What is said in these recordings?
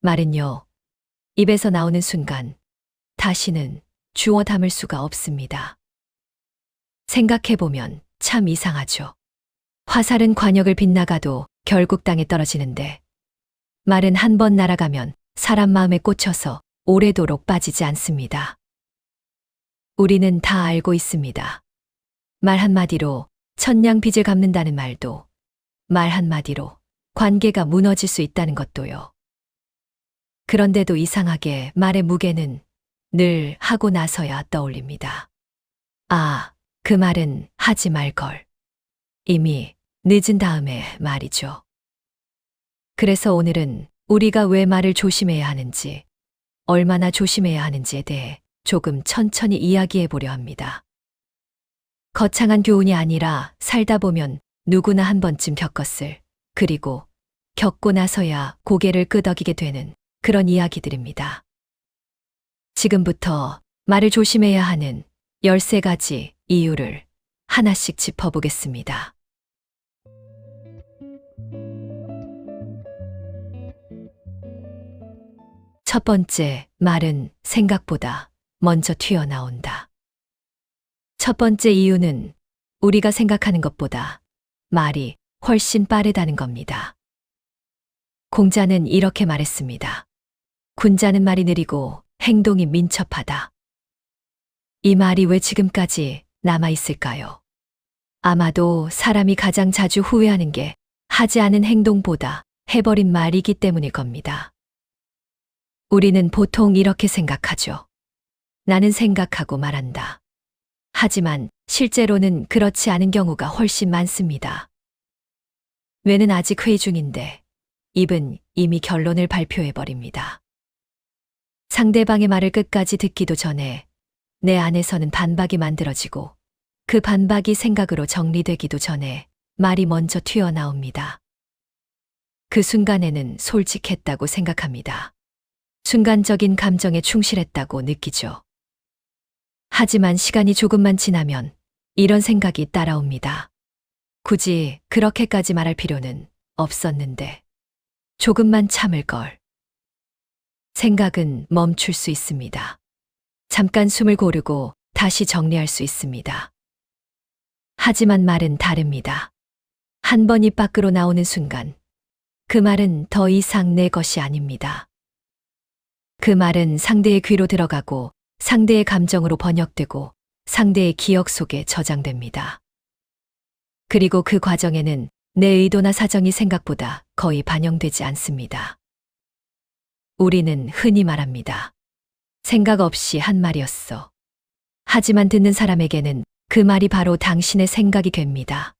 말은요, 입에서 나오는 순간 다시는 주워 담을 수가 없습니다. 생각해보면 참 이상하죠. 화살은 관역을 빗나가도 결국 땅에 떨어지는데 말은 한 번 날아가면 사람 마음에 꽂혀서 오래도록 빠지지 않습니다. 우리는 다 알고 있습니다. 말 한마디로 천냥 빚을 갚는다는 말도, 말 한마디로 관계가 무너질 수 있다는 것도요. 그런데도 이상하게 말의 무게는 늘 하고 나서야 떠올립니다. 아, 그 말은 하지 말걸. 이미 늦은 다음에 말이죠. 그래서 오늘은 우리가 왜 말을 조심해야 하는지, 얼마나 조심해야 하는지에 대해 조금 천천히 이야기해 보려 합니다. 거창한 교훈이 아니라 살다 보면 누구나 한 번쯤 겪었을, 그리고 겪고 나서야 고개를 끄덕이게 되는 그런 이야기들입니다. 지금부터 말을 조심해야 하는 13가지 이유를 하나씩 짚어보겠습니다. 첫 번째, 말은 생각보다 먼저 튀어나온다. 첫 번째 이유는 우리가 생각하는 것보다 말이 훨씬 빠르다는 겁니다. 공자는 이렇게 말했습니다. 군자는 말이 느리고 행동이 민첩하다. 이 말이 왜 지금까지 남아있을까요? 아마도 사람이 가장 자주 후회하는 게 하지 않은 행동보다 해버린 말이기 때문일 겁니다. 우리는 보통 이렇게 생각하죠. 나는 생각하고 말한다. 하지만 실제로는 그렇지 않은 경우가 훨씬 많습니다. 뇌는 아직 회의 중인데 입은 이미 결론을 발표해버립니다. 상대방의 말을 끝까지 듣기도 전에 내 안에서는 반박이 만들어지고 그 반박이 생각으로 정리되기도 전에 말이 먼저 튀어나옵니다. 그 순간에는 솔직했다고 생각합니다. 순간적인 감정에 충실했다고 느끼죠. 하지만 시간이 조금만 지나면 이런 생각이 따라옵니다. 굳이 그렇게까지 말할 필요는 없었는데 조금만 참을 걸. 생각은 멈출 수 있습니다. 잠깐 숨을 고르고 다시 정리할 수 있습니다. 하지만 말은 다릅니다. 한 번 입 밖으로 나오는 순간 그 말은 더 이상 내 것이 아닙니다. 그 말은 상대의 귀로 들어가고 상대의 감정으로 번역되고 상대의 기억 속에 저장됩니다. 그리고 그 과정에는 내 의도나 사정이 생각보다 거의 반영되지 않습니다. 우리는 흔히 말합니다. 생각 없이 한 말이었어. 하지만 듣는 사람에게는 그 말이 바로 당신의 생각이 됩니다.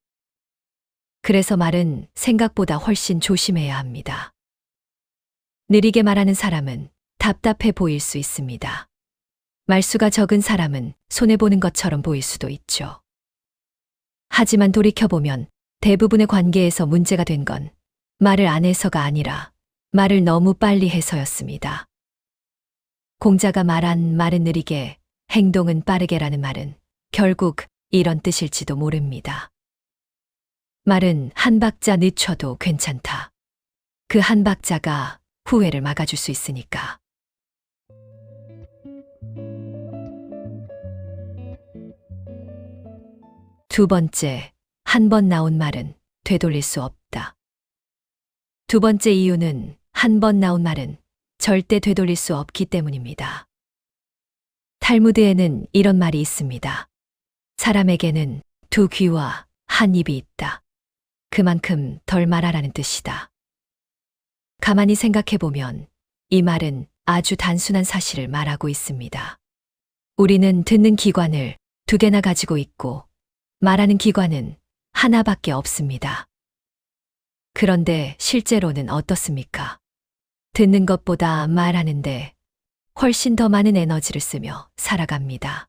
그래서 말은 생각보다 훨씬 조심해야 합니다. 느리게 말하는 사람은 답답해 보일 수 있습니다. 말수가 적은 사람은 손해보는 것처럼 보일 수도 있죠. 하지만 돌이켜보면 대부분의 관계에서 문제가 된 건 말을 안 해서가 아니라 말을 너무 빨리 해서였습니다. 공자가 말한 말은 느리게, 행동은 빠르게라는 말은 결국 이런 뜻일지도 모릅니다. 말은 한 박자 늦춰도 괜찮다. 그 한 박자가 후회를 막아줄 수 있으니까. 두 번째, 한 번 나온 말은 되돌릴 수 없다. 두 번째 이유는 한 번 나온 말은 절대 되돌릴 수 없기 때문입니다. 탈무드에는 이런 말이 있습니다. 사람에게는 두 귀와 한 입이 있다. 그만큼 덜 말하라는 뜻이다. 가만히 생각해보면 이 말은 아주 단순한 사실을 말하고 있습니다. 우리는 듣는 기관을 두 개나 가지고 있고 말하는 기관은 하나밖에 없습니다. 그런데 실제로는 어떻습니까? 듣는 것보다 말하는데 훨씬 더 많은 에너지를 쓰며 살아갑니다.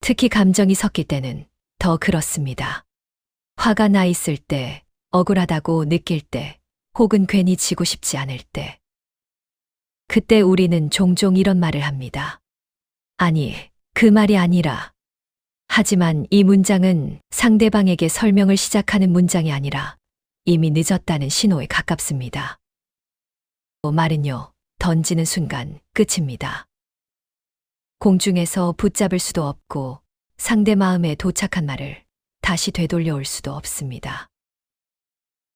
특히 감정이 섞일 때는 더 그렇습니다. 화가 나 있을 때, 억울하다고 느낄 때, 혹은 괜히 지고 싶지 않을 때. 그때 우리는 종종 이런 말을 합니다. 아니, 그 말이 아니라 하지만 이 문장은 상대방에게 설명을 시작하는 문장이 아니라 이미 늦었다는 신호에 가깝습니다. 말은요, 던지는 순간 끝입니다. 공중에서 붙잡을 수도 없고 상대 마음에 도착한 말을 다시 되돌려올 수도 없습니다.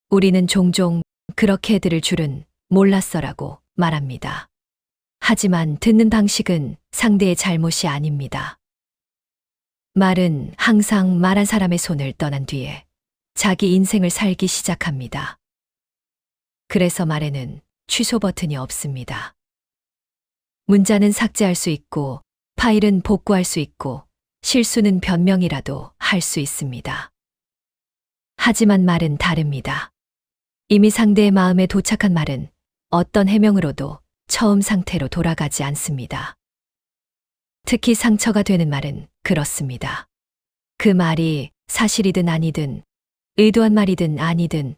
우리는 종종 그렇게 들을 줄은 몰랐어라고 말합니다. 하지만 듣는 방식은 상대의 잘못이 아닙니다. 말은 항상 말한 사람의 손을 떠난 뒤에 자기 인생을 살기 시작합니다. 그래서 말에는 취소 버튼이 없습니다. 문자는 삭제할 수 있고, 파일은 복구할 수 있고, 실수는 변명이라도 할 수 있습니다. 하지만 말은 다릅니다. 이미 상대의 마음에 도착한 말은 어떤 해명으로도 처음 상태로 돌아가지 않습니다. 특히 상처가 되는 말은 그렇습니다. 그 말이 사실이든 아니든, 의도한 말이든 아니든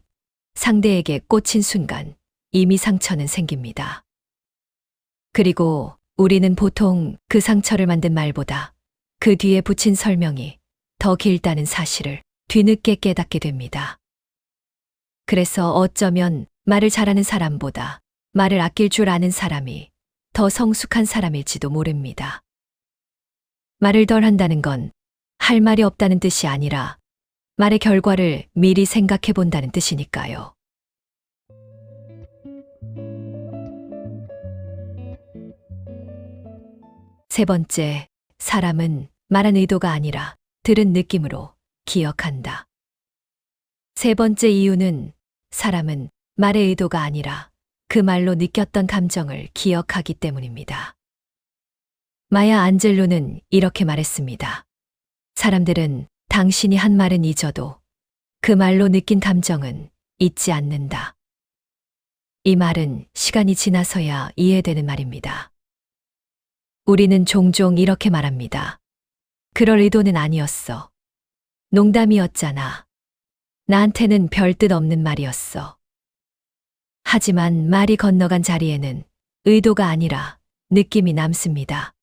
상대에게 꽂힌 순간 이미 상처는 생깁니다. 그리고 우리는 보통 그 상처를 만든 말보다 그 뒤에 붙인 설명이 더 길다는 사실을 뒤늦게 깨닫게 됩니다. 그래서 어쩌면 말을 잘하는 사람보다 말을 아낄 줄 아는 사람이 더 성숙한 사람일지도 모릅니다. 말을 덜 한다는 건 할 말이 없다는 뜻이 아니라 말의 결과를 미리 생각해 본다는 뜻이니까요. 세 번째, 사람은 말한 의도가 아니라 들은 느낌으로 기억한다. 세 번째 이유는 사람은 말의 의도가 아니라 그 말로 느꼈던 감정을 기억하기 때문입니다. 마야 안젤로는 이렇게 말했습니다. 사람들은 당신이 한 말은 잊어도 그 말로 느낀 감정은 잊지 않는다. 이 말은 시간이 지나서야 이해되는 말입니다. 우리는 종종 이렇게 말합니다. 그럴 의도는 아니었어. 농담이었잖아. 나한테는 별 뜻 없는 말이었어. 하지만 말이 건너간 자리에는 의도가 아니라 느낌이 남습니다.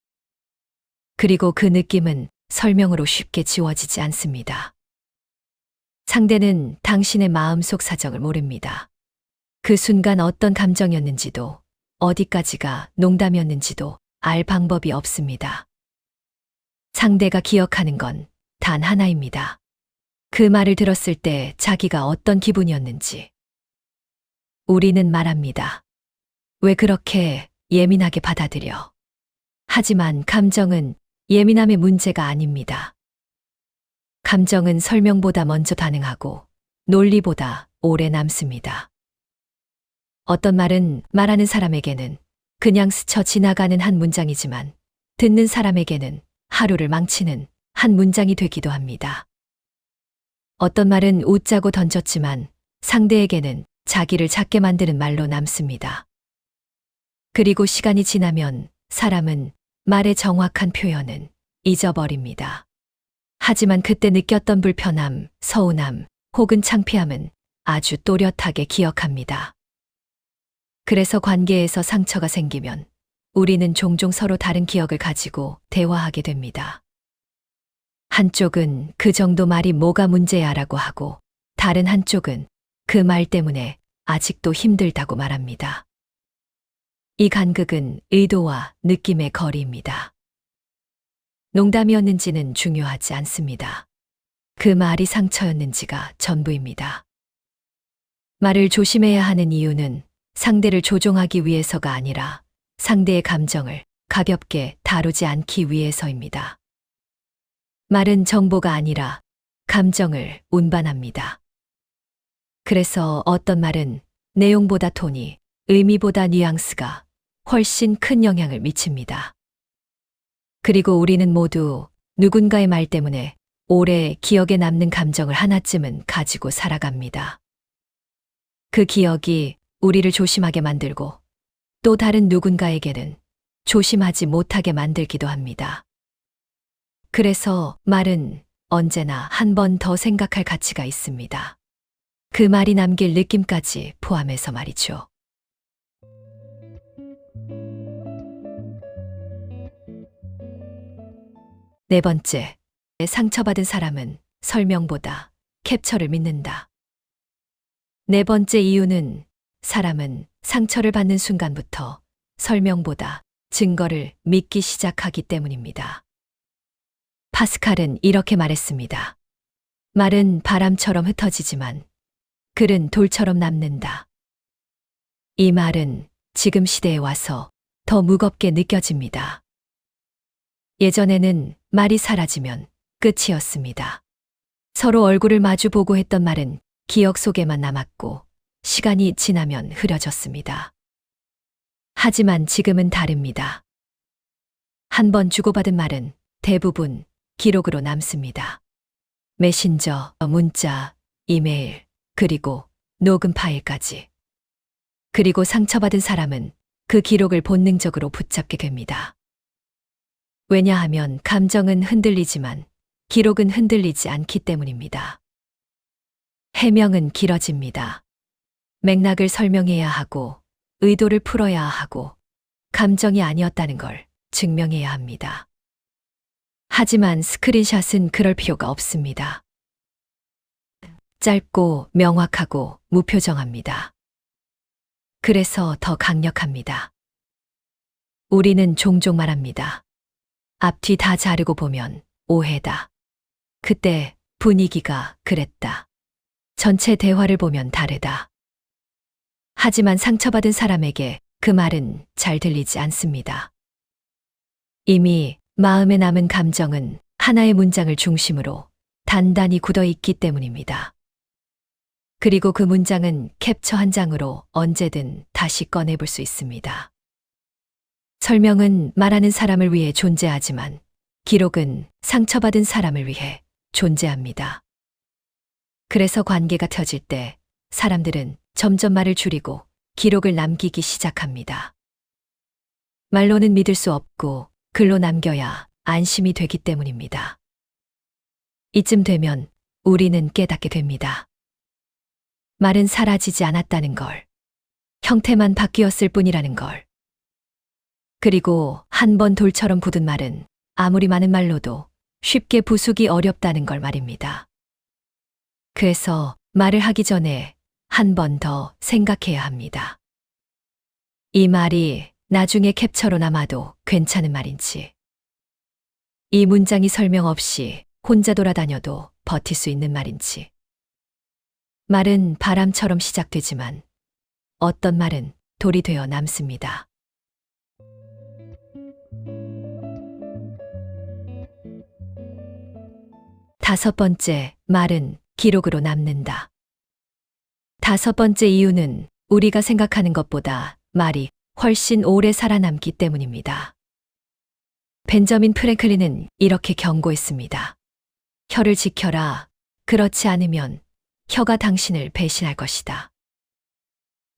그리고 그 느낌은 설명으로 쉽게 지워지지 않습니다. 상대는 당신의 마음속 사정을 모릅니다. 그 순간 어떤 감정이었는지도 어디까지가 농담이었는지도 알 방법이 없습니다. 상대가 기억하는 건 단 하나입니다. 그 말을 들었을 때 자기가 어떤 기분이었는지. 우리는 말합니다. 왜 그렇게 예민하게 받아들여? 하지만 감정은 예민함의 문제가 아닙니다. 감정은 설명보다 먼저 반응하고 논리보다 오래 남습니다. 어떤 말은 말하는 사람에게는 그냥 스쳐 지나가는 한 문장이지만 듣는 사람에게는 하루를 망치는 한 문장이 되기도 합니다. 어떤 말은 웃자고 던졌지만 상대에게는 자기를 작게 만드는 말로 남습니다. 그리고 시간이 지나면 사람은 말의 정확한 표현은 잊어버립니다. 하지만 그때 느꼈던 불편함, 서운함, 혹은 창피함은 아주 또렷하게 기억합니다. 그래서 관계에서 상처가 생기면 우리는 종종 서로 다른 기억을 가지고 대화하게 됩니다. 한쪽은 그 정도 말이 뭐가 문제야라고 하고 다른 한쪽은 그 말 때문에 아직도 힘들다고 말합니다. 이 간극은 의도와 느낌의 거리입니다. 농담이었는지는 중요하지 않습니다. 그 말이 상처였는지가 전부입니다. 말을 조심해야 하는 이유는 상대를 조종하기 위해서가 아니라 상대의 감정을 가볍게 다루지 않기 위해서입니다. 말은 정보가 아니라 감정을 운반합니다. 그래서 어떤 말은 내용보다 톤이, 의미보다 뉘앙스가 훨씬 큰 영향을 미칩니다. 그리고 우리는 모두 누군가의 말 때문에 오래 기억에 남는 감정을 하나쯤은 가지고 살아갑니다. 그 기억이 우리를 조심하게 만들고 또 다른 누군가에게는 조심하지 못하게 만들기도 합니다. 그래서 말은 언제나 한 번 더 생각할 가치가 있습니다. 그 말이 남길 느낌까지 포함해서 말이죠. 네 번째, 상처받은 사람은 설명보다 캡처를 믿는다. 네 번째 이유는 사람은 상처를 받는 순간부터 설명보다 증거를 믿기 시작하기 때문입니다. 파스칼은 이렇게 말했습니다. 말은 바람처럼 흩어지지만 글은 돌처럼 남는다. 이 말은 지금 시대에 와서 더 무겁게 느껴집니다. 예전에는 말이 사라지면 끝이었습니다. 서로 얼굴을 마주 보고 했던 말은 기억 속에만 남았고 시간이 지나면 흐려졌습니다. 하지만 지금은 다릅니다. 한 번 주고받은 말은 대부분 기록으로 남습니다. 메신저, 문자, 이메일, 그리고 녹음 파일까지. 그리고 상처받은 사람은 그 기록을 본능적으로 붙잡게 됩니다. 왜냐하면 감정은 흔들리지만 기록은 흔들리지 않기 때문입니다. 해명은 길어집니다. 맥락을 설명해야 하고 의도를 풀어야 하고 감정이 아니었다는 걸 증명해야 합니다. 하지만 스크린샷은 그럴 필요가 없습니다. 짧고 명확하고 무표정합니다. 그래서 더 강력합니다. 우리는 종종 말합니다. 앞뒤 다 자르고 보면 오해다. 그때 분위기가 그랬다. 전체 대화를 보면 다르다. 하지만 상처받은 사람에게 그 말은 잘 들리지 않습니다. 이미 마음에 남은 감정은 하나의 문장을 중심으로 단단히 굳어 있기 때문입니다. 그리고 그 문장은 캡처 한 장으로 언제든 다시 꺼내볼 수 있습니다. 설명은 말하는 사람을 위해 존재하지만 기록은 상처받은 사람을 위해 존재합니다. 그래서 관계가 터질 때 사람들은 점점 말을 줄이고 기록을 남기기 시작합니다. 말로는 믿을 수 없고 글로 남겨야 안심이 되기 때문입니다. 이쯤 되면 우리는 깨닫게 됩니다. 말은 사라지지 않았다는 걸, 형태만 바뀌었을 뿐이라는 걸. 그리고 한 번 돌처럼 굳은 말은 아무리 많은 말로도 쉽게 부수기 어렵다는 걸 말입니다. 그래서 말을 하기 전에 한 번 더 생각해야 합니다. 이 말이 나중에 캡처로 남아도 괜찮은 말인지, 이 문장이 설명 없이 혼자 돌아다녀도 버틸 수 있는 말인지. 말은 바람처럼 시작되지만 어떤 말은 돌이 되어 남습니다. 다섯 번째, 말은 기록으로 남는다. 다섯 번째 이유는 우리가 생각하는 것보다 말이 훨씬 오래 살아남기 때문입니다. 벤저민 프랭클린은 이렇게 경고했습니다. 혀를 지켜라. 그렇지 않으면 혀가 당신을 배신할 것이다.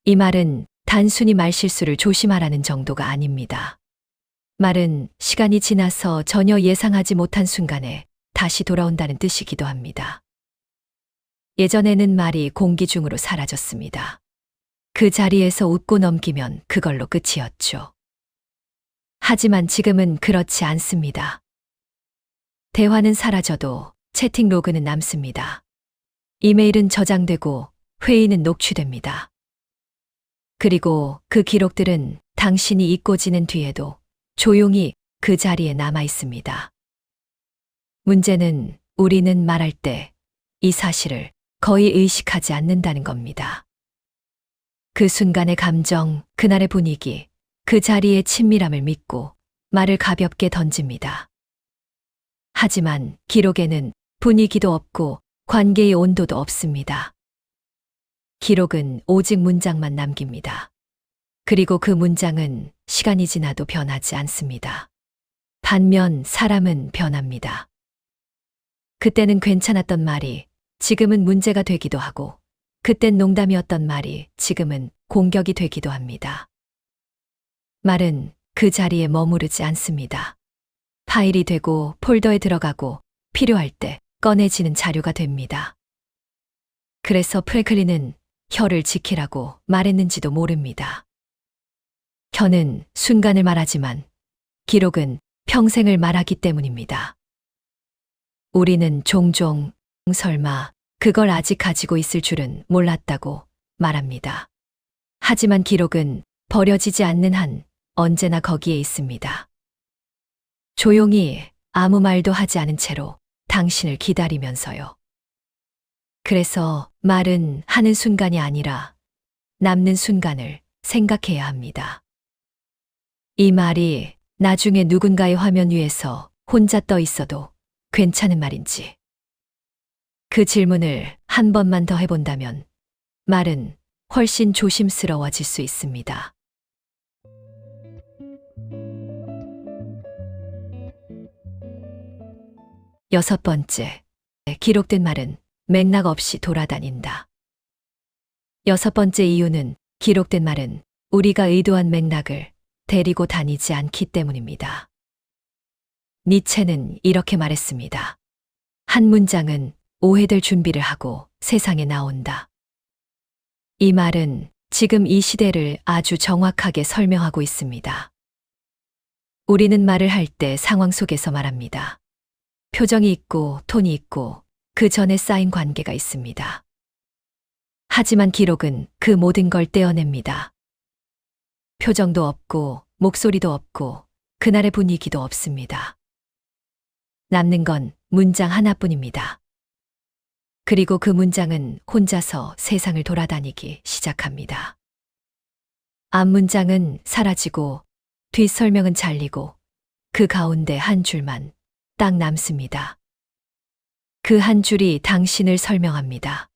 이 말은 단순히 말실수를 조심하라는 정도가 아닙니다. 말은 시간이 지나서 전혀 예상하지 못한 순간에 다시 돌아온다는 뜻이기도 합니다. 예전에는 말이 공기 중으로 사라졌습니다. 그 자리에서 웃고 넘기면 그걸로 끝이었죠. 하지만 지금은 그렇지 않습니다. 대화는 사라져도 채팅 로그는 남습니다. 이메일은 저장되고 회의는 녹취됩니다. 그리고 그 기록들은 당신이 잊고 지낸 뒤에도 조용히 그 자리에 남아 있습니다. 문제는 우리는 말할 때 이 사실을 거의 의식하지 않는다는 겁니다. 그 순간의 감정, 그날의 분위기, 그 자리의 친밀함을 믿고 말을 가볍게 던집니다. 하지만 기록에는 분위기도 없고 관계의 온도도 없습니다. 기록은 오직 문장만 남깁니다. 그리고 그 문장은 시간이 지나도 변하지 않습니다. 반면 사람은 변합니다. 그때는 괜찮았던 말이 지금은 문제가 되기도 하고, 그땐 농담이었던 말이 지금은 공격이 되기도 합니다. 말은 그 자리에 머무르지 않습니다. 파일이 되고 폴더에 들어가고 필요할 때 꺼내지는 자료가 됩니다. 그래서 프랭클린은 혀를 지키라고 말했는지도 모릅니다. 혀는 순간을 말하지만 기록은 평생을 말하기 때문입니다. 우리는 종종 설마 그걸 아직 가지고 있을 줄은 몰랐다고 말합니다. 하지만 기록은 버려지지 않는 한 언제나 거기에 있습니다. 조용히 아무 말도 하지 않은 채로 당신을 기다리면서요. 그래서 말은 하는 순간이 아니라 남는 순간을 생각해야 합니다. 이 말이 나중에 누군가의 화면 위에서 혼자 떠 있어도 괜찮은 말인지. 그 질문을 한 번만 더 해본다면 말은 훨씬 조심스러워질 수 있습니다. 여섯 번째, 기록된 말은 맥락 없이 돌아다닌다. 여섯 번째 이유는 기록된 말은 우리가 의도한 맥락을 데리고 다니지 않기 때문입니다. 니체는 이렇게 말했습니다. 한 문장은 오해될 준비를 하고 세상에 나온다. 이 말은 지금 이 시대를 아주 정확하게 설명하고 있습니다. 우리는 말을 할 때 상황 속에서 말합니다. 표정이 있고 톤이 있고 그 전에 쌓인 관계가 있습니다. 하지만 기록은 그 모든 걸 떼어냅니다. 표정도 없고 목소리도 없고 그날의 분위기도 없습니다. 남는 건 문장 하나뿐입니다. 그리고 그 문장은 혼자서 세상을 돌아다니기 시작합니다. 앞문장은 사라지고 뒷설명은 잘리고 그 가운데 한 줄만 딱 남습니다. 그 한 줄이 당신을 설명합니다.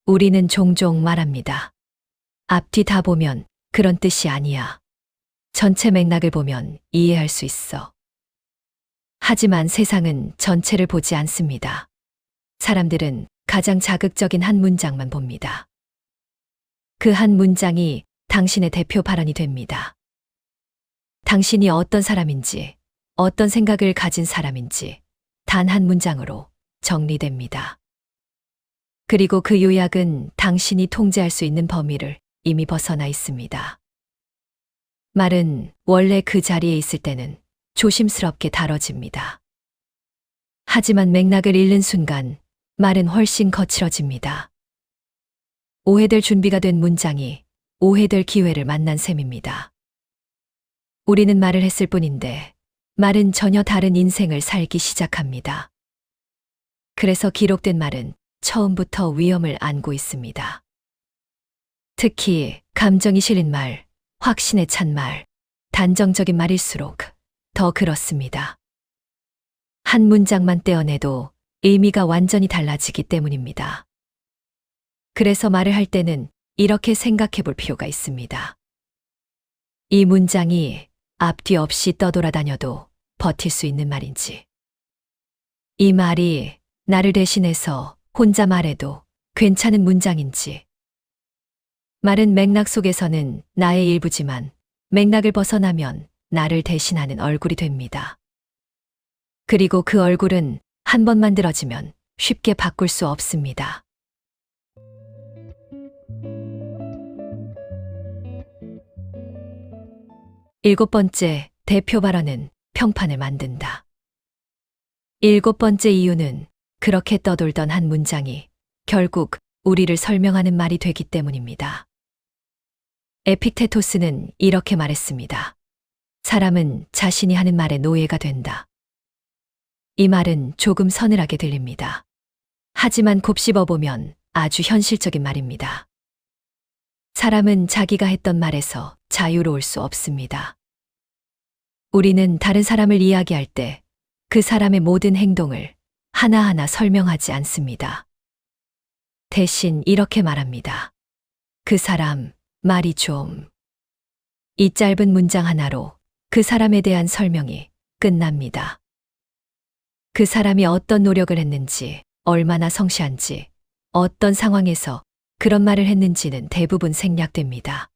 우리는 종종 말합니다. 앞뒤 다 보면 그런 뜻이 아니야. 전체 맥락을 보면 이해할 수 있어. 하지만 세상은 전체를 보지 않습니다. 사람들은 가장 자극적인 한 문장만 봅니다. 그 한 문장이 당신의 대표 발언이 됩니다. 당신이 어떤 사람인지, 어떤 생각을 가진 사람인지 단 한 문장으로 정리됩니다. 그리고 그 요약은 당신이 통제할 수 있는 범위를 이미 벗어나 있습니다. 말은 원래 그 자리에 있을 때는 조심스럽게 다뤄집니다. 하지만 맥락을 잃는 순간 말은 훨씬 거칠어집니다. 오해될 준비가 된 문장이 오해될 기회를 만난 셈입니다. 우리는 말을 했을 뿐인데 말은 전혀 다른 인생을 살기 시작합니다. 그래서 기록된 말은 처음부터 위험을 안고 있습니다. 특히 감정이 실린 말, 확신에 찬 말, 단정적인 말일수록 더 그렇습니다. 한 문장만 떼어내도 의미가 완전히 달라지기 때문입니다. 그래서 말을 할 때는 이렇게 생각해 볼 필요가 있습니다. 이 문장이 앞뒤 없이 떠돌아다녀도 버틸 수 있는 말인지, 이 말이 나를 대신해서 혼자 말해도 괜찮은 문장인지, 말은 맥락 속에서는 나의 일부지만 맥락을 벗어나면 나를 대신하는 얼굴이 됩니다. 그리고 그 얼굴은 한 번 만들어지면 쉽게 바꿀 수 없습니다. 일곱 번째 대표 발언은 평판을 만든다. 일곱 번째 이유는 그렇게 떠돌던 한 문장이 결국 우리를 설명하는 말이 되기 때문입니다. 에픽테토스는 이렇게 말했습니다. 사람은 자신이 하는 말의 노예가 된다. 이 말은 조금 서늘하게 들립니다. 하지만 곱씹어보면 아주 현실적인 말입니다. 사람은 자기가 했던 말에서 자유로울 수 없습니다. 우리는 다른 사람을 이야기할 때 그 사람의 모든 행동을 하나하나 설명하지 않습니다. 대신 이렇게 말합니다. 그 사람 말이 좀. 이 짧은 문장 하나로 그 사람에 대한 설명이 끝납니다. 그 사람이 어떤 노력을 했는지, 얼마나 성실한지, 어떤 상황에서 그런 말을 했는지는 대부분 생략됩니다.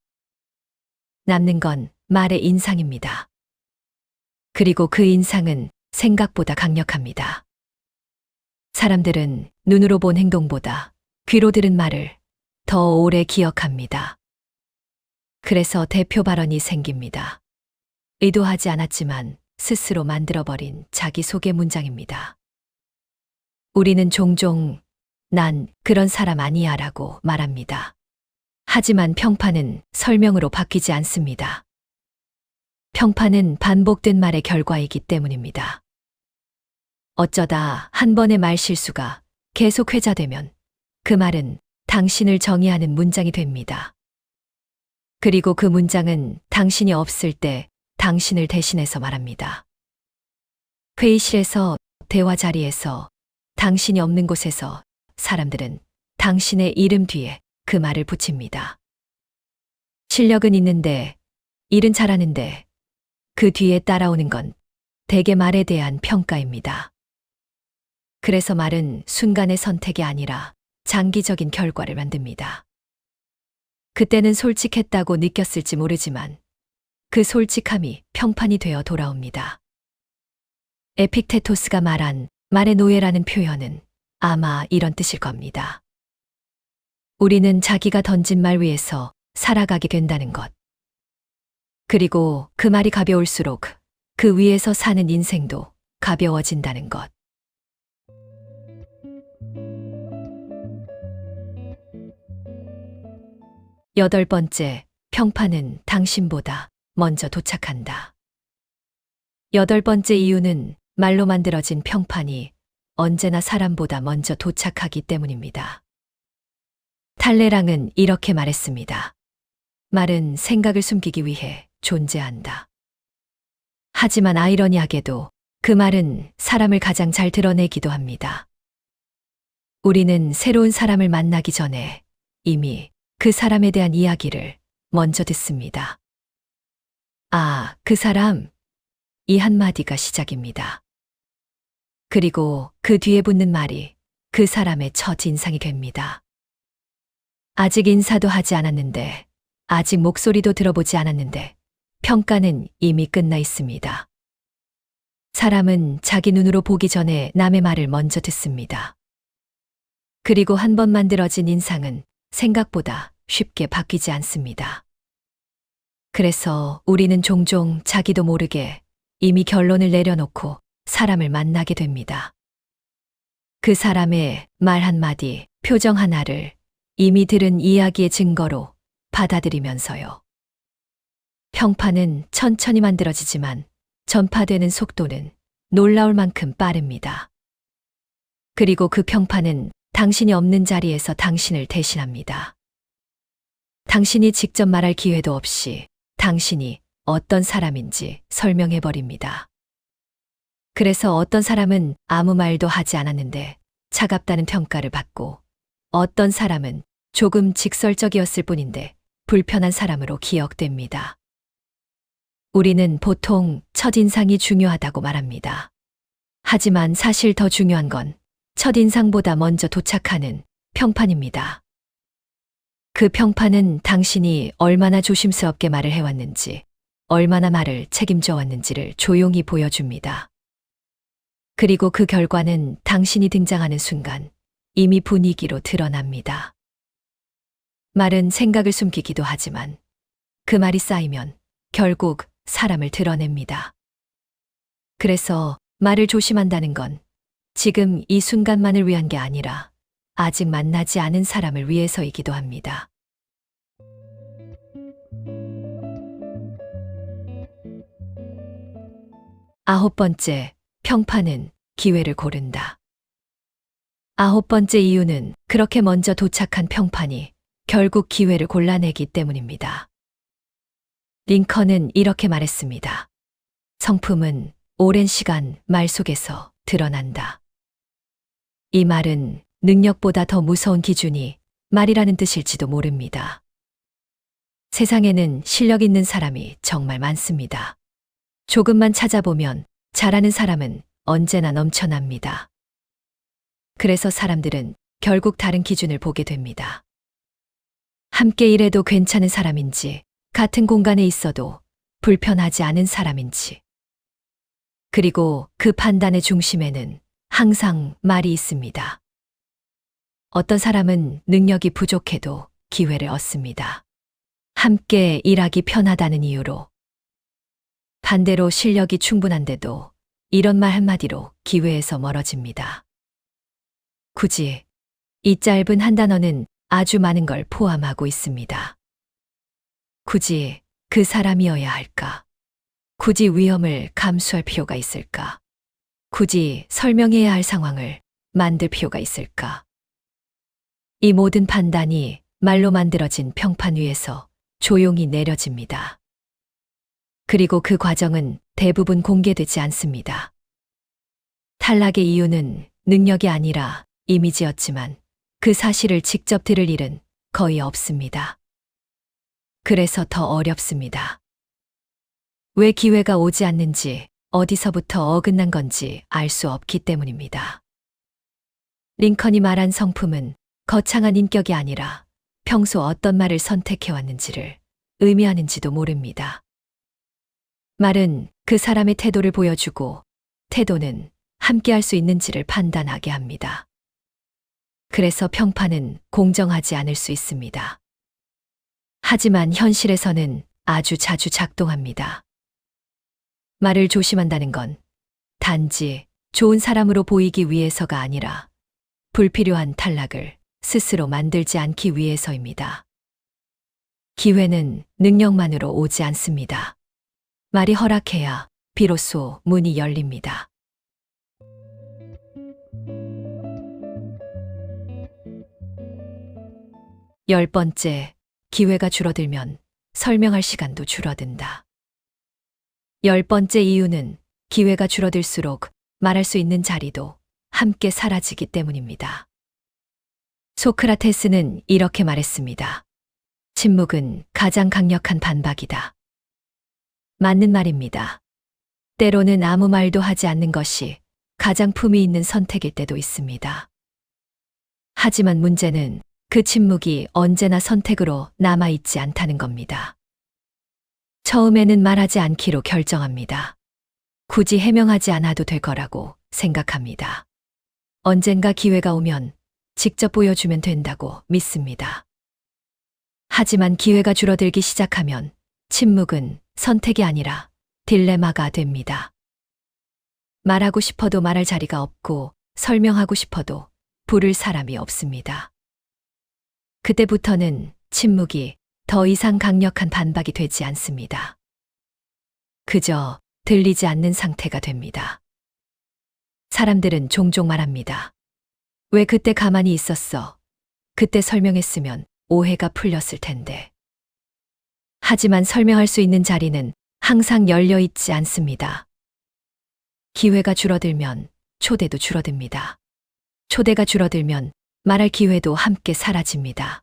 남는 건 말의 인상입니다. 그리고 그 인상은 생각보다 강력합니다. 사람들은 눈으로 본 행동보다 귀로 들은 말을 더 오래 기억합니다. 그래서 대표 발언이 생깁니다. 의도하지 않았지만 스스로 만들어버린 자기소개 문장입니다. 우리는 종종 난 그런 사람 아니야 라고 말합니다. 하지만 평판은 설명으로 바뀌지 않습니다. 평판은 반복된 말의 결과이기 때문입니다. 어쩌다 한 번의 말 실수가 계속 회자되면 그 말은 당신을 정의하는 문장이 됩니다. 그리고 그 문장은 당신이 없을 때 당신을 대신해서 말합니다. 회의실에서, 대화 자리에서, 당신이 없는 곳에서 사람들은 당신의 이름 뒤에 그 말을 붙입니다. 실력은 있는데, 일은 잘하는데, 그 뒤에 따라오는 건 대개 말에 대한 평가입니다. 그래서 말은 순간의 선택이 아니라 장기적인 결과를 만듭니다. 그때는 솔직했다고 느꼈을지 모르지만 그 솔직함이 평판이 되어 돌아옵니다. 에픽테토스가 말한 말의 노예라는 표현은 아마 이런 뜻일 겁니다. 우리는 자기가 던진 말 위에서 살아가게 된다는 것. 그리고 그 말이 가벼울수록 그 위에서 사는 인생도 가벼워진다는 것. 여덟 번째, 평판은 당신보다 먼저 도착한다. 여덟 번째 이유는 말로 만들어진 평판이 언제나 사람보다 먼저 도착하기 때문입니다. 탈레랑은 이렇게 말했습니다. 말은 생각을 숨기기 위해 존재한다. 하지만 아이러니하게도 그 말은 사람을 가장 잘 드러내기도 합니다. 우리는 새로운 사람을 만나기 전에 이미 그 사람에 대한 이야기를 먼저 듣습니다. 아, 그 사람. 이 한마디가 시작입니다. 그리고 그 뒤에 붙는 말이 그 사람의 첫 인상이 됩니다. 아직 인사도 하지 않았는데, 아직 목소리도 들어보지 않았는데, 평가는 이미 끝나 있습니다. 사람은 자기 눈으로 보기 전에 남의 말을 먼저 듣습니다. 그리고 한 번 만들어진 인상은 생각보다 쉽게 바뀌지 않습니다. 그래서 우리는 종종 자기도 모르게 이미 결론을 내려놓고 사람을 만나게 됩니다. 그 사람의 말 한마디, 표정 하나를 이미 들은 이야기의 증거로 받아들이면서요. 평판은 천천히 만들어지지만 전파되는 속도는 놀라울 만큼 빠릅니다. 그리고 그 평판은 당신이 없는 자리에서 당신을 대신합니다. 당신이 직접 말할 기회도 없이 당신이 어떤 사람인지 설명해버립니다. 그래서 어떤 사람은 아무 말도 하지 않았는데 차갑다는 평가를 받고 어떤 사람은 조금 직설적이었을 뿐인데 불편한 사람으로 기억됩니다. 우리는 보통 첫인상이 중요하다고 말합니다. 하지만 사실 더 중요한 건 첫인상보다 먼저 도착하는 평판입니다. 그 평판은 당신이 얼마나 조심스럽게 말을 해왔는지, 얼마나 말을 책임져 왔는지를 조용히 보여줍니다. 그리고 그 결과는 당신이 등장하는 순간 이미 분위기로 드러납니다. 말은 생각을 숨기기도 하지만 그 말이 쌓이면 결국 사람을 드러냅니다. 그래서 말을 조심한다는 건 지금 이 순간만을 위한 게 아니라 아직 만나지 않은 사람을 위해서이기도 합니다. 아홉 번째, 평판은 기회를 고른다. 아홉 번째 이유는 그렇게 먼저 도착한 평판이 결국 기회를 골라내기 때문입니다. 링컨은 이렇게 말했습니다. 성품은 오랜 시간 말 속에서 드러난다. 이 말은 능력보다 더 무서운 기준이 말이라는 뜻일지도 모릅니다. 세상에는 실력 있는 사람이 정말 많습니다. 조금만 찾아보면 잘하는 사람은 언제나 넘쳐납니다. 그래서 사람들은 결국 다른 기준을 보게 됩니다. 함께 일해도 괜찮은 사람인지, 같은 공간에 있어도 불편하지 않은 사람인지. 그리고 그 판단의 중심에는 항상 말이 있습니다. 어떤 사람은 능력이 부족해도 기회를 얻습니다. 함께 일하기 편하다는 이유로. 반대로 실력이 충분한데도 이런 말 한마디로 기회에서 멀어집니다. 굳이 이 짧은 한 단어는 아주 많은 걸 포함하고 있습니다. 굳이 그 사람이어야 할까? 굳이 위험을 감수할 필요가 있을까? 굳이 설명해야 할 상황을 만들 필요가 있을까? 이 모든 판단이 말로 만들어진 평판 위에서 조용히 내려집니다. 그리고 그 과정은 대부분 공개되지 않습니다. 탈락의 이유는 능력이 아니라 이미지였지만 그 사실을 직접 들을 일은 거의 없습니다. 그래서 더 어렵습니다. 왜 기회가 오지 않는지, 어디서부터 어긋난 건지 알 수 없기 때문입니다. 링컨이 말한 성품은 거창한 인격이 아니라 평소 어떤 말을 선택해왔는지를 의미하는지도 모릅니다. 말은 그 사람의 태도를 보여주고 태도는 함께할 수 있는지를 판단하게 합니다. 그래서 평판은 공정하지 않을 수 있습니다. 하지만 현실에서는 아주 자주 작동합니다. 말을 조심한다는 건 단지 좋은 사람으로 보이기 위해서가 아니라 불필요한 탈락을 스스로 만들지 않기 위해서입니다. 기회는 능력만으로 오지 않습니다. 말이 허락해야 비로소 문이 열립니다. 열 번째, 기회가 줄어들면 설명할 시간도 줄어든다. 열 번째 이유는 기회가 줄어들수록 말할 수 있는 자리도 함께 사라지기 때문입니다. 소크라테스는 이렇게 말했습니다. 침묵은 가장 강력한 반박이다. 맞는 말입니다. 때로는 아무 말도 하지 않는 것이 가장 품위 있는 선택일 때도 있습니다. 하지만 문제는 그 침묵이 언제나 선택으로 남아있지 않다는 겁니다. 처음에는 말하지 않기로 결정합니다. 굳이 해명하지 않아도 될 거라고 생각합니다. 언젠가 기회가 오면 직접 보여주면 된다고 믿습니다. 하지만 기회가 줄어들기 시작하면 침묵은 선택이 아니라 딜레마가 됩니다. 말하고 싶어도 말할 자리가 없고 설명하고 싶어도 부를 사람이 없습니다. 그때부터는 침묵이 더 이상 강력한 반박이 되지 않습니다. 그저 들리지 않는 상태가 됩니다. 사람들은 종종 말합니다. 왜 그때 가만히 있었어? 그때 설명했으면 오해가 풀렸을 텐데. 하지만 설명할 수 있는 자리는 항상 열려 있지 않습니다. 기회가 줄어들면 초대도 줄어듭니다. 초대가 줄어들면 말할 기회도 함께 사라집니다.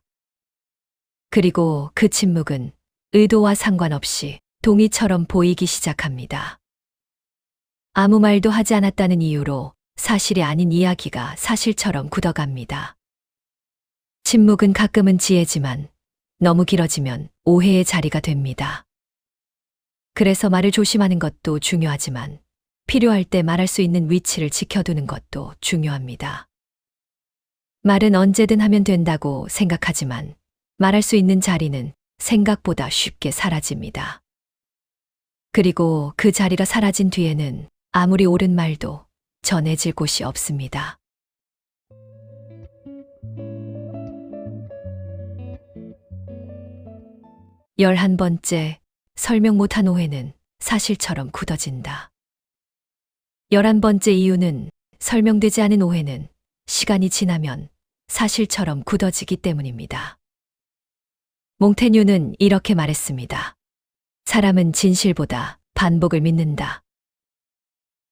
그리고 그 침묵은 의도와 상관없이 동의처럼 보이기 시작합니다. 아무 말도 하지 않았다는 이유로 사실이 아닌 이야기가 사실처럼 굳어갑니다. 침묵은 가끔은 지혜지만 너무 길어지면 오해의 자리가 됩니다. 그래서 말을 조심하는 것도 중요하지만 필요할 때 말할 수 있는 위치를 지켜두는 것도 중요합니다. 말은 언제든 하면 된다고 생각하지만 말할 수 있는 자리는 생각보다 쉽게 사라집니다. 그리고 그 자리가 사라진 뒤에는 아무리 옳은 말도 전해질 곳이 없습니다. 열한 번째, 설명 못한 오해는 사실처럼 굳어진다. 11번째 이유는 설명되지 않은 오해는 시간이 지나면 사실처럼 굳어지기 때문입니다. 몽테뉴는 이렇게 말했습니다. 사람은 진실보다 반복을 믿는다.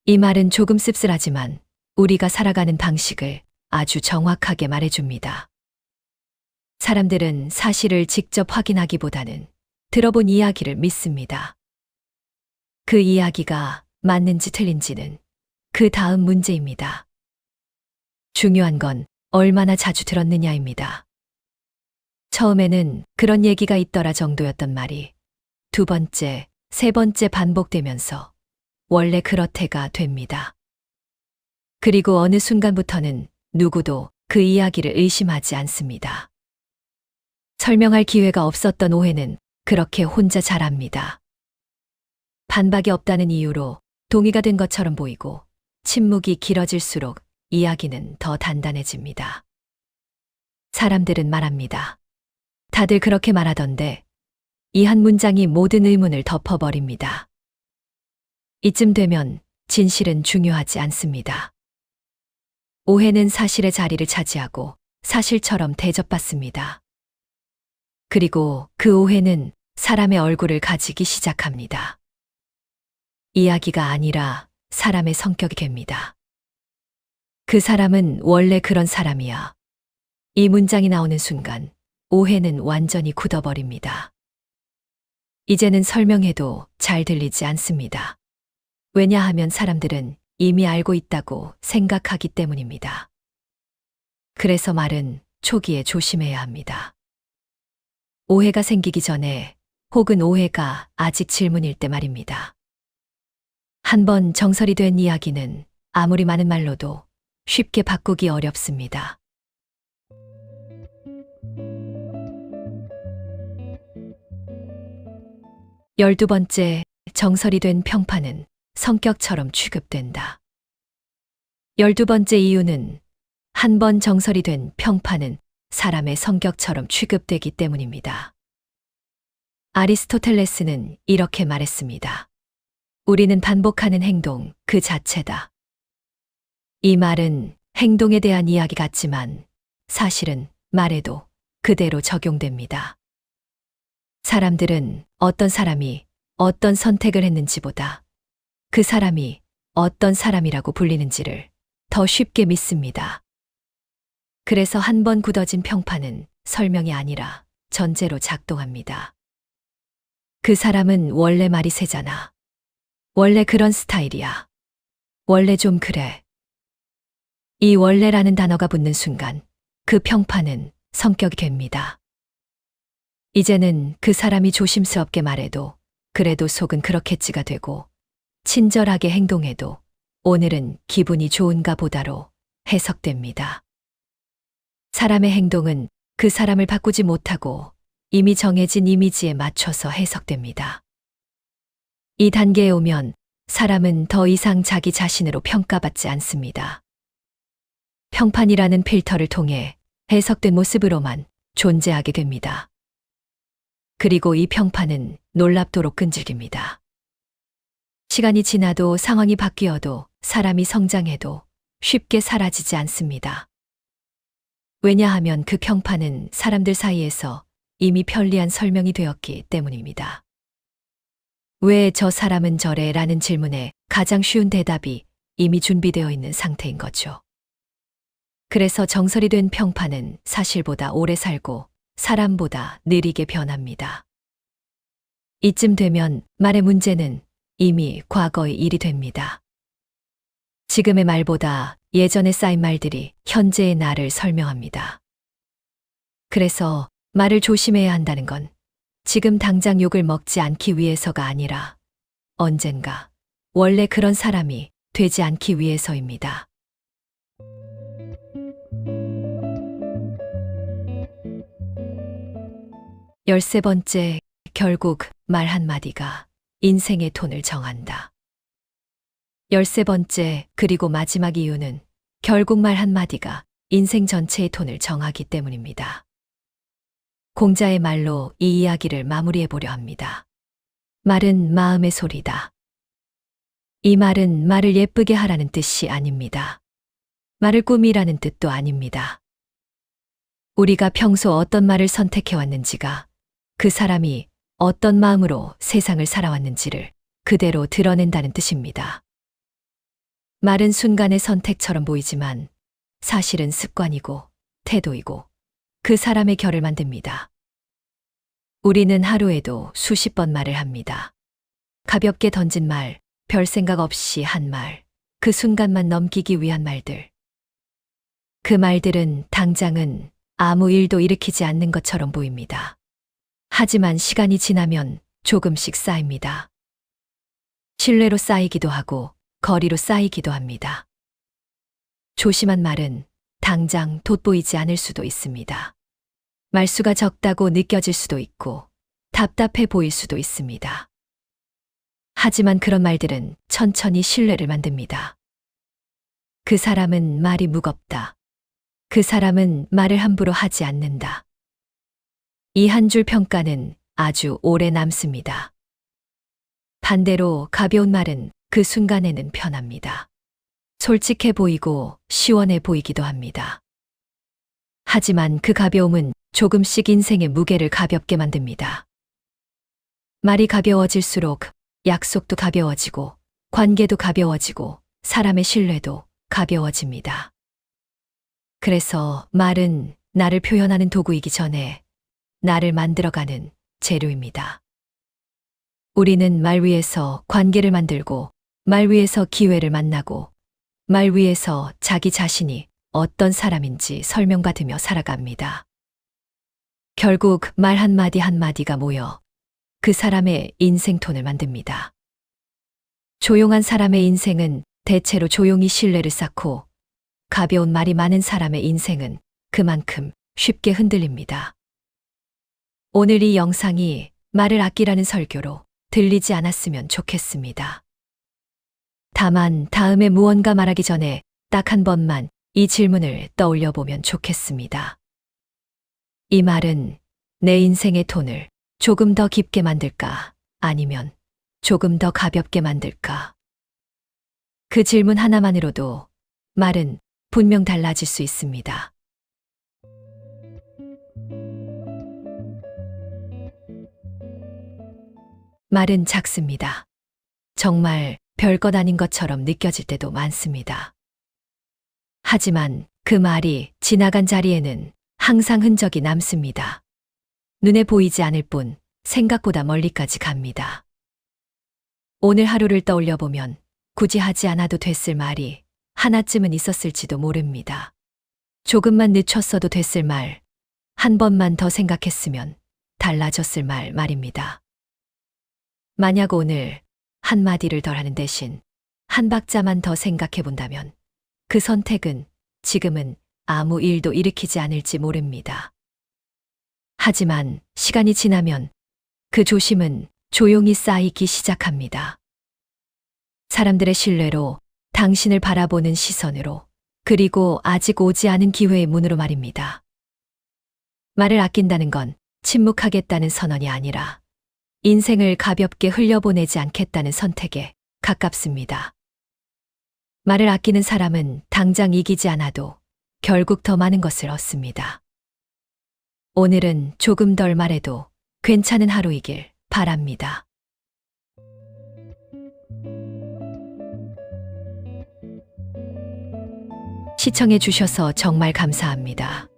이 말은 조금 씁쓸하지만 우리가 살아가는 방식을 아주 정확하게 말해줍니다. 사람들은 사실을 직접 확인하기보다는 들어본 이야기를 믿습니다. 그 이야기가 맞는지 틀린지는 그 다음 문제입니다. 중요한 건 얼마나 자주 들었느냐입니다. 처음에는 그런 얘기가 있더라 정도였던 말이 두 번째, 세 번째 반복되면서 원래 그렇대가 됩니다. 그리고 어느 순간부터는 누구도 그 이야기를 의심하지 않습니다. 설명할 기회가 없었던 오해는 그렇게 혼자 자랍니다. 반박이 없다는 이유로 동의가 된 것처럼 보이고 침묵이 길어질수록 이야기는 더 단단해집니다. 사람들은 말합니다. 다들 그렇게 말하던데 이 한 문장이 모든 의문을 덮어버립니다. 이쯤 되면 진실은 중요하지 않습니다. 오해는 사실의 자리를 차지하고 사실처럼 대접받습니다. 그리고 그 오해는 사람의 얼굴을 가지기 시작합니다. 이야기가 아니라 사람의 성격이 됩니다. 그 사람은 원래 그런 사람이야. 이 문장이 나오는 순간 오해는 완전히 굳어버립니다. 이제는 설명해도 잘 들리지 않습니다. 왜냐하면 사람들은 이미 알고 있다고 생각하기 때문입니다. 그래서 말은 초기에 조심해야 합니다. 오해가 생기기 전에 혹은 오해가 아직 질문일 때 말입니다. 한번 정설이 된 이야기는 아무리 많은 말로도 쉽게 바꾸기 어렵습니다. 12번째, 정설이 된 평판은 성격처럼 취급된다. 12번째 이유는 한 번 정설이 된 평판은 사람의 성격처럼 취급되기 때문입니다. 아리스토텔레스는 이렇게 말했습니다. 우리는 반복하는 행동 그 자체다. 이 말은 행동에 대한 이야기 같지만 사실은 말에도 그대로 적용됩니다. 사람들은 어떤 사람이 어떤 선택을 했는지보다 그 사람이 어떤 사람이라고 불리는지를 더 쉽게 믿습니다. 그래서 한 번 굳어진 평판은 설명이 아니라 전제로 작동합니다. 그 사람은 원래 말이 세잖아. 원래 그런 스타일이야. 원래 좀 그래. 이 원래라는 단어가 붙는 순간 그 평판은 성격이 됩니다. 이제는 그 사람이 조심스럽게 말해도 그래도 속은 그렇겠지가 되고 친절하게 행동해도 오늘은 기분이 좋은가 보다로 해석됩니다. 사람의 행동은 그 사람을 바꾸지 못하고 이미 정해진 이미지에 맞춰서 해석됩니다. 이 단계에 오면 사람은 더 이상 자기 자신으로 평가받지 않습니다. 평판이라는 필터를 통해 해석된 모습으로만 존재하게 됩니다. 그리고 이 평판은 놀랍도록 끈질깁니다. 시간이 지나도 상황이 바뀌어도 사람이 성장해도 쉽게 사라지지 않습니다. 왜냐하면 그 평판은 사람들 사이에서 이미 편리한 설명이 되었기 때문입니다. 왜 저 사람은 저래? 라는 질문에 가장 쉬운 대답이 이미 준비되어 있는 상태인 거죠. 그래서 정설이 된 평판은 사실보다 오래 살고 사람보다 느리게 변합니다. 이쯤 되면 말의 문제는 이미 과거의 일이 됩니다. 지금의 말보다 예전에 쌓인 말들이 현재의 나를 설명합니다. 그래서 말을 조심해야 한다는 건 지금 당장 욕을 먹지 않기 위해서가 아니라 언젠가 원래 그런 사람이 되지 않기 위해서입니다. 13번째, 결국 말 한마디가 인생의 톤을 정한다. 13번째, 그리고 마지막 이유는 결국 말 한마디가 인생 전체의 톤을 정하기 때문입니다. 공자의 말로 이 이야기를 마무리해 보려 합니다. 말은 마음의 소리다. 이 말은 말을 예쁘게 하라는 뜻이 아닙니다. 말을 꾸미라는 뜻도 아닙니다. 우리가 평소 어떤 말을 선택해 왔는지가 그 사람이 어떤 마음으로 세상을 살아왔는지를 그대로 드러낸다는 뜻입니다. 말은 순간의 선택처럼 보이지만 사실은 습관이고 태도이고 그 사람의 결을 만듭니다. 우리는 하루에도 수십 번 말을 합니다. 가볍게 던진 말, 별 생각 없이 한 말, 그 순간만 넘기기 위한 말들. 그 말들은 당장은 아무 일도 일으키지 않는 것처럼 보입니다. 하지만 시간이 지나면 조금씩 쌓입니다. 신뢰로 쌓이기도 하고 거리로 쌓이기도 합니다. 조심한 말은 당장 돋보이지 않을 수도 있습니다. 말수가 적다고 느껴질 수도 있고 답답해 보일 수도 있습니다. 하지만 그런 말들은 천천히 신뢰를 만듭니다. 그 사람은 말이 무겁다. 그 사람은 말을 함부로 하지 않는다. 이 한 줄 평가는 아주 오래 남습니다. 반대로 가벼운 말은 그 순간에는 편합니다. 솔직해 보이고 시원해 보이기도 합니다. 하지만 그 가벼움은 조금씩 인생의 무게를 가볍게 만듭니다. 말이 가벼워질수록 약속도 가벼워지고 관계도 가벼워지고 사람의 신뢰도 가벼워집니다. 그래서 말은 나를 표현하는 도구이기 전에 나를 만들어가는 재료입니다. 우리는 말 위에서 관계를 만들고 말 위에서 기회를 만나고 말 위에서 자기 자신이 어떤 사람인지 설명받으며 살아갑니다. 결국 말 한마디 한마디가 모여 그 사람의 인생톤을 만듭니다. 조용한 사람의 인생은 대체로 조용히 신뢰를 쌓고 가벼운 말이 많은 사람의 인생은 그만큼 쉽게 흔들립니다. 오늘 이 영상이 말을 아끼라는 설교로 들리지 않았으면 좋겠습니다. 다만 다음에 무언가 말하기 전에 딱 한 번만 이 질문을 떠올려 보면 좋겠습니다. 이 말은 내 인생의 톤을 조금 더 깊게 만들까? 아니면 조금 더 가볍게 만들까? 그 질문 하나만으로도 말은 분명 달라질 수 있습니다. 말은 작습니다. 정말 별것 아닌 것처럼 느껴질 때도 많습니다. 하지만 그 말이 지나간 자리에는 항상 흔적이 남습니다. 눈에 보이지 않을 뿐 생각보다 멀리까지 갑니다. 오늘 하루를 떠올려 보면 굳이 하지 않아도 됐을 말이 하나쯤은 있었을지도 모릅니다. 조금만 늦췄어도 됐을 말, 한 번만 더 생각했으면 달라졌을 말입니다. 만약 오늘 한마디를 덜 하는 대신 한 박자만 더 생각해 본다면 그 선택은 지금은 아무 일도 일으키지 않을지 모릅니다. 하지만 시간이 지나면 그 조심은 조용히 쌓이기 시작합니다. 사람들의 신뢰로, 당신을 바라보는 시선으로, 그리고 아직 오지 않은 기회의 문으로 말입니다. 말을 아낀다는 건 침묵하겠다는 선언이 아니라 인생을 가볍게 흘려보내지 않겠다는 선택에 가깝습니다. 말을 아끼는 사람은 당장 이기지 않아도 결국 더 많은 것을 얻습니다. 오늘은 조금 덜 말해도 괜찮은 하루이길 바랍니다. 시청해 주셔서 정말 감사합니다.